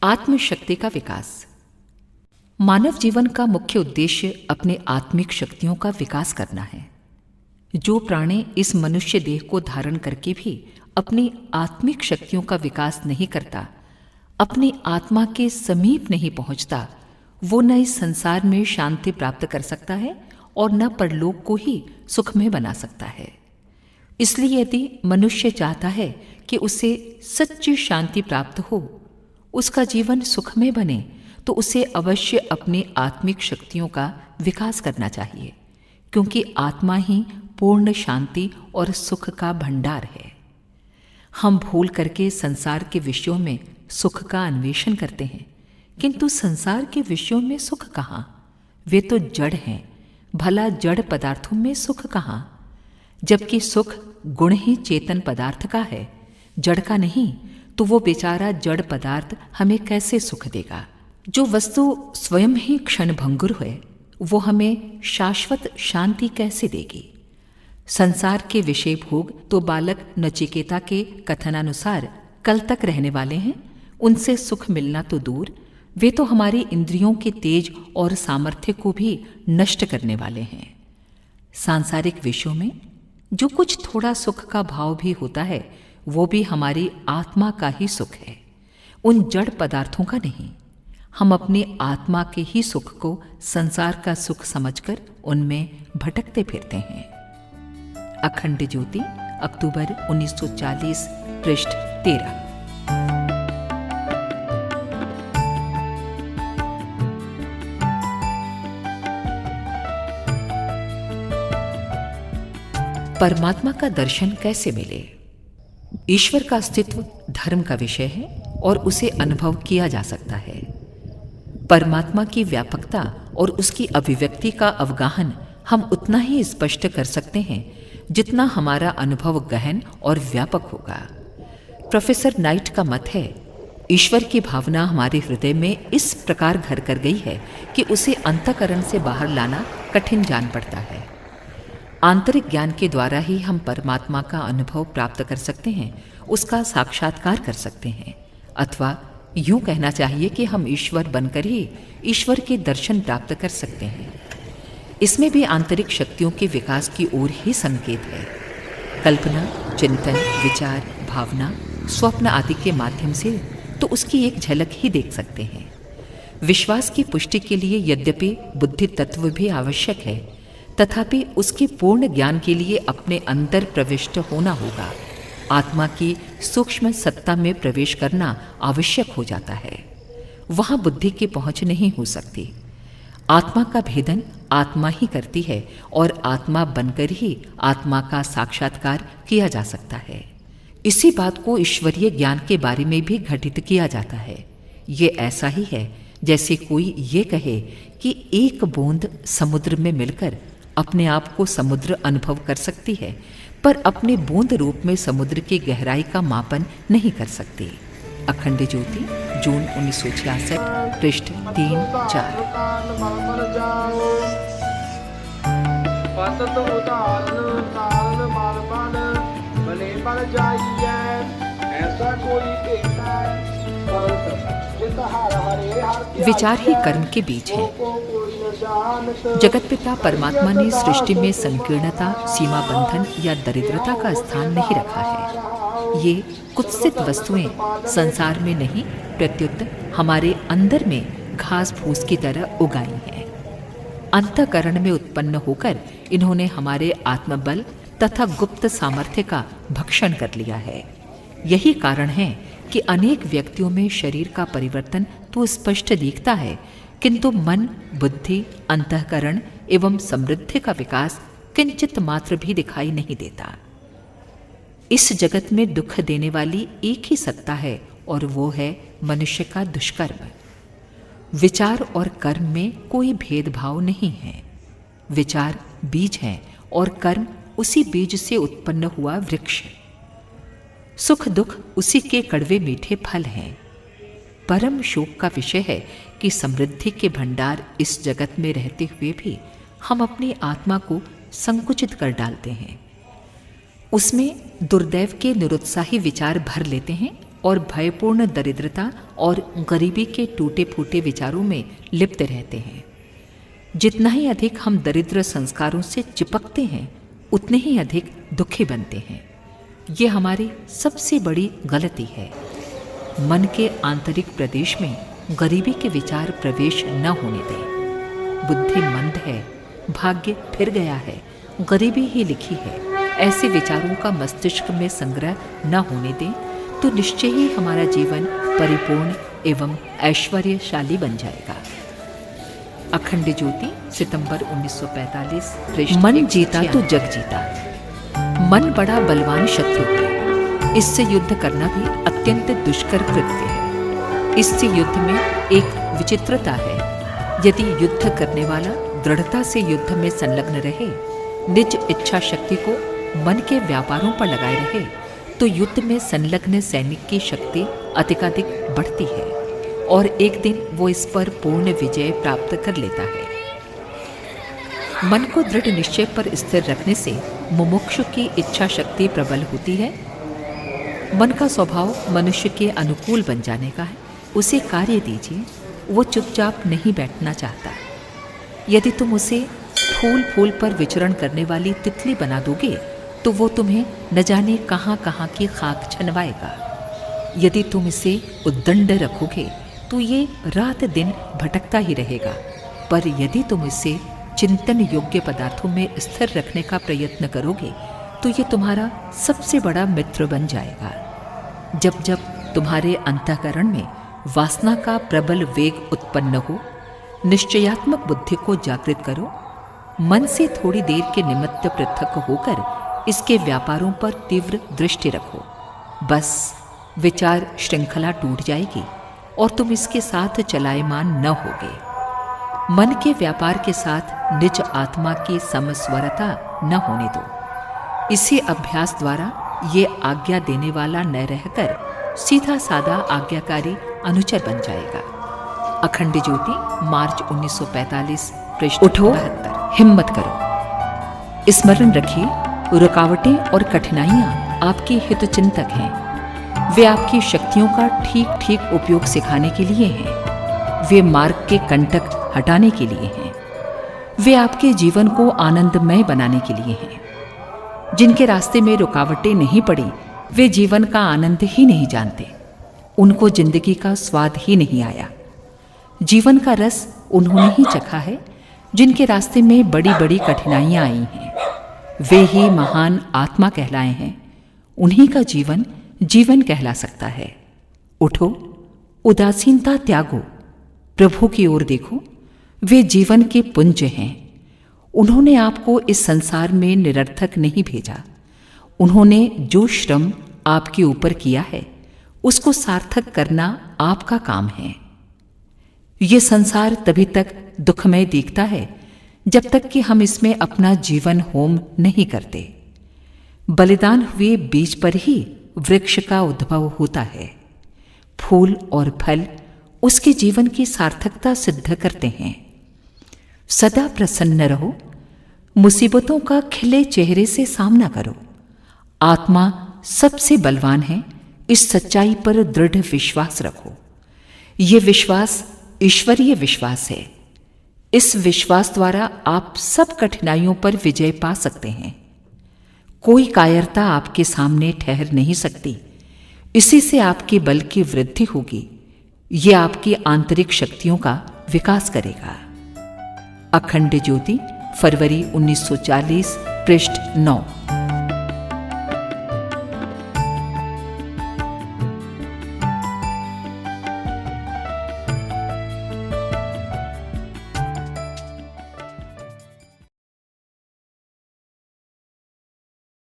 आत्मशक्ति का विकास। मानव जीवन का मुख्य उद्देश्य अपने आत्मिक शक्तियों का विकास करना है। जो प्राणी इस मनुष्य देह को धारण करके भी अपनी आत्मिक शक्तियों का विकास नहीं करता, अपनी आत्मा के समीप नहीं पहुंचता, वो न इस संसार में शांति प्राप्त कर सकता है और न परलोक को ही सुखमय बना सकता है। इसलिए यदि मनुष्य चाहता है कि उसे सच्ची शांति प्राप्त हो, उसका जीवन सुखमय बने, तो उसे अवश्य अपनी आत्मिक शक्तियों का विकास करना चाहिए, क्योंकि आत्मा ही पूर्ण शांति और सुख का भंडार है। हम भूल करके संसार के विषयों में सुख का अन्वेषण करते हैं, किंतु संसार के विषयों में सुख कहाँ? वे तो जड़ हैं। भला जड़ पदार्थों में सुख कहाँ? जबकि सुख गुण ही चेतन पदार्थ का है, जड़ का नहीं, तो वो बेचारा जड़ पदार्थ हमें कैसे सुख देगा? जो वस्तु स्वयं ही क्षणभंगुर है, वो हमें शाश्वत शांति कैसे देगी? संसार के विषय भोग तो बालक नचिकेता के कथनानुसार कल तक रहने वाले हैं, उनसे सुख मिलना तो दूर, वे तो हमारी इंद्रियों के तेज और सामर्थ्य को भी नष्ट करने वाले हैं। सांसारिक विषयों में जो कुछ थोड़ा सुख का भाव भी होता है, वो भी हमारी आत्मा का ही सुख है, उन जड़ पदार्थों का नहीं। हम अपनी आत्मा के ही सुख को संसार का सुख समझकर उनमें भटकते फिरते हैं। अखंड ज्योति, अक्टूबर 1940, पृष्ठ 13। परमात्मा का दर्शन कैसे मिले? ईश्वर का अस्तित्व धर्म का विषय है और उसे अनुभव किया जा सकता है। परमात्मा की व्यापकता और उसकी अभिव्यक्ति का अवगाहन हम उतना ही स्पष्ट कर सकते हैं जितना हमारा अनुभव गहन और व्यापक होगा। प्रोफेसर नाइट का मत है, ईश्वर की भावना हमारे हृदय में इस प्रकार घर कर गई है कि उसे अंतःकरण से बाहर लाना कठिन जान पड़ता है। आंतरिक ज्ञान के द्वारा ही हम परमात्मा का अनुभव प्राप्त कर सकते हैं, उसका साक्षात्कार कर सकते हैं, अथवा यूं कहना चाहिए कि हम ईश्वर बनकर ही ईश्वर के दर्शन प्राप्त कर सकते हैं। इसमें भी आंतरिक शक्तियों के विकास की ओर ही संकेत है। कल्पना, चिंतन, विचार, भावना, स्वप्न आदि के माध्यम से तो उसकी एक झलक ही देख सकते हैं। विश्वास की पुष्टि के लिए यद्यपि बुद्धि तत्व भी आवश्यक है, तथापि उसके पूर्ण ज्ञान के लिए अपने अंदर प्रविष्ट होना होगा। आत्मा की सूक्ष्म सत्ता में प्रवेश करना आवश्यक हो जाता है। वहां बुद्धि की पहुंच नहीं हो सकती। आत्मा का भेदन आत्मा ही करती है और आत्मा बनकर ही आत्मा का साक्षात्कार किया जा सकता है। इसी बात को ईश्वरीय ज्ञान के बारे में भी घटित किया जाता है। ये ऐसा ही है जैसे कोई ये कहे कि एक बूंद समुद्र में मिलकर अपने आप को समुद्र अनुभव कर सकती है, पर अपने बूंद रूप में समुद्र की गहराई का मापन नहीं कर सकती। अखंड ज्योति, जून 1966, पृष्ठ 3-4। विचार ही कर्म के बीच है। जगत पिता परमात्मा ने सृष्टि में संकीर्णता, सीमा बंधन या दरिद्रता का स्थान नहीं रखा है। ये कुत्सित वस्तुएं संसार में नहीं, प्रत्युत हमारे अंदर में घास फूस की तरह उगाई हैं। अंतःकरण में उत्पन्न होकर इन्होंने हमारे आत्मबल तथा गुप्त सामर्थ्य का भक्षण कर लिया है। यही कारण है कि अनेक व्यक्तियों में शरीर का परिवर्तन तो स्पष्ट दिखता है, किंतु मन, बुद्धि, अंतःकरण एवं समृद्धि का विकास किंचित मात्र भी दिखाई नहीं देता। इस जगत में दुख देने वाली एक ही सत्ता है और वो है मनुष्य का दुष्कर्म। विचार और कर्म में कोई भेदभाव नहीं है। विचार बीज है और कर्म उसी बीज से उत्पन्न हुआ वृक्ष। सुख दुख उसी के कड़वे मीठे फल हैं। परम शोक का विषय है कि समृद्धि के भंडार इस जगत में रहते हुए भी हम अपनी आत्मा को संकुचित कर डालते हैं। उसमें दुर्दैव के निरुत्साही विचार भर लेते हैं और भयपूर्ण दरिद्रता और गरीबी के टूटे फूटे विचारों में लिप्त रहते हैं। जितना ही अधिक हम दरिद्र संस्कारों से चिपकते हैं, उतने ही अधिक दुखी बनते हैं। ये हमारी सबसे बड़ी गलती है। मन के आंतरिक प्रदेश में गरीबी के विचार प्रवेश न होने दें। बुद्धि मंद है, भाग्य फिर गया है, गरीबी ही लिखी है, ऐसे विचारों का मस्तिष्क में संग्रह न होने दें तो निश्चय ही हमारा जीवन परिपूर्ण एवं ऐश्वर्यशाली बन जाएगा। अखंड ज्योति, सितंबर 1945। मन जीता तो जग जीता। मन बड़ा बलवान शत्रु है। इससे युद्ध करना भी अत्यंत दुष्कर कृत्य है। इससे युद्ध में एक विचित्रता है। यदि युद्ध करने वाला दृढ़ता से युद्ध में संलग्न रहे, निज इच्छा शक्ति को मन के व्यापारों पर लगाए रहे, तो युद्ध में संलग्न सैनिक की शक्ति अधिकाधिक बढ़ती है और एक दिन वो इस पर पूर्ण विजय प्राप्त कर लेता है। मन को दृढ़ निश्चय पर स्थिर रखने से मुमुक्षु की इच्छा शक्ति प्रबल होती है। मन का स्वभाव मनुष्य के अनुकूल बन जाने का है। उसे कार्य दीजिए, वो चुपचाप नहीं बैठना चाहता। यदि तुम उसे फूल फूल पर विचरण करने वाली तितली बना दोगे तो वो तुम्हें न जाने कहाँ कहाँ की खाक छनवाएगा। यदि तुम इसे उद्दंड रखोगे तो ये रात दिन भटकता ही रहेगा। पर यदि तुम इसे चिंतन योग्य पदार्थों में स्थिर रखने का प्रयत्न करोगे तो ये तुम्हारा सबसे बड़ा मित्र बन जाएगा। जब जब तुम्हारे अंतःकरण में वासना का प्रबल वेग उत्पन्न हो, निश्चयात्मक बुद्धि को जागृत करो। मन से थोड़ी देर के निमित्त पृथक होकर इसके व्यापारों पर तीव्र दृष्टि रखो। बस विचार श्रृंखला टूट जाएगी और तुम इसके साथ चलायमान न होगे। मन के व्यापार के साथ निज आत्मा की समस्वरता न होने दो। इसी अभ्यास द्वारा ये आज्ञा देने वाला न रहकर सीधा साधा आज्ञाकारी अनुचर बन जाएगा। अखंड ज्योति, मार्च 1945, पृष्ठ। उठो, हिम्मत करो। स्मरण रखिए, रुकावटें और कठिनाइयां आपकी हितचिंतक हैं। वे आपकी शक्तियों का ठीक ठीक उपयोग सिखाने के लिए हैं। वे मार्ग के कंटक हटाने के लिए हैं। वे आपके जीवन को आनंदमय बनाने के लिए हैं। जिनके रास्ते में रुकावटें नहीं पड़ी, वे जीवन का आनंद ही नहीं जानते। उनको जिंदगी का स्वाद ही नहीं आया। जीवन का रस उन्होंने ही चखा है जिनके रास्ते में बड़ी बड़ी कठिनाइयां आई हैं। वे ही महान आत्मा कहलाए हैं। उन्हीं का जीवन जीवन कहला सकता है। उठो, उदासीनता त्यागो, प्रभु की ओर देखो। वे जीवन के पुंज हैं। उन्होंने आपको इस संसार में निरर्थक नहीं भेजा। उन्होंने जो श्रम आपके ऊपर किया है, उसको सार्थक करना आपका काम है। ये संसार तभी तक दुखमय दिखता है जब तक कि हम इसमें अपना जीवन होम नहीं करते। बलिदान हुए बीज पर ही वृक्ष का उद्भव होता है। फूल और फल उसके जीवन की सार्थकता सिद्ध करते हैं। सदा प्रसन्न रहो। मुसीबतों का खिले चेहरे से सामना करो। आत्मा सबसे बलवान है, इस सच्चाई पर दृढ़ विश्वास रखो। ये विश्वास ईश्वरीय विश्वास है। इस विश्वास द्वारा आप सब कठिनाइयों पर विजय पा सकते हैं। कोई कायरता आपके सामने ठहर नहीं सकती। इसी से आपके बल की वृद्धि होगी। ये आपकी आंतरिक शक्तियों का विकास करेगा। अखंड ज्योति, फरवरी 1940, पृष्ठ 9।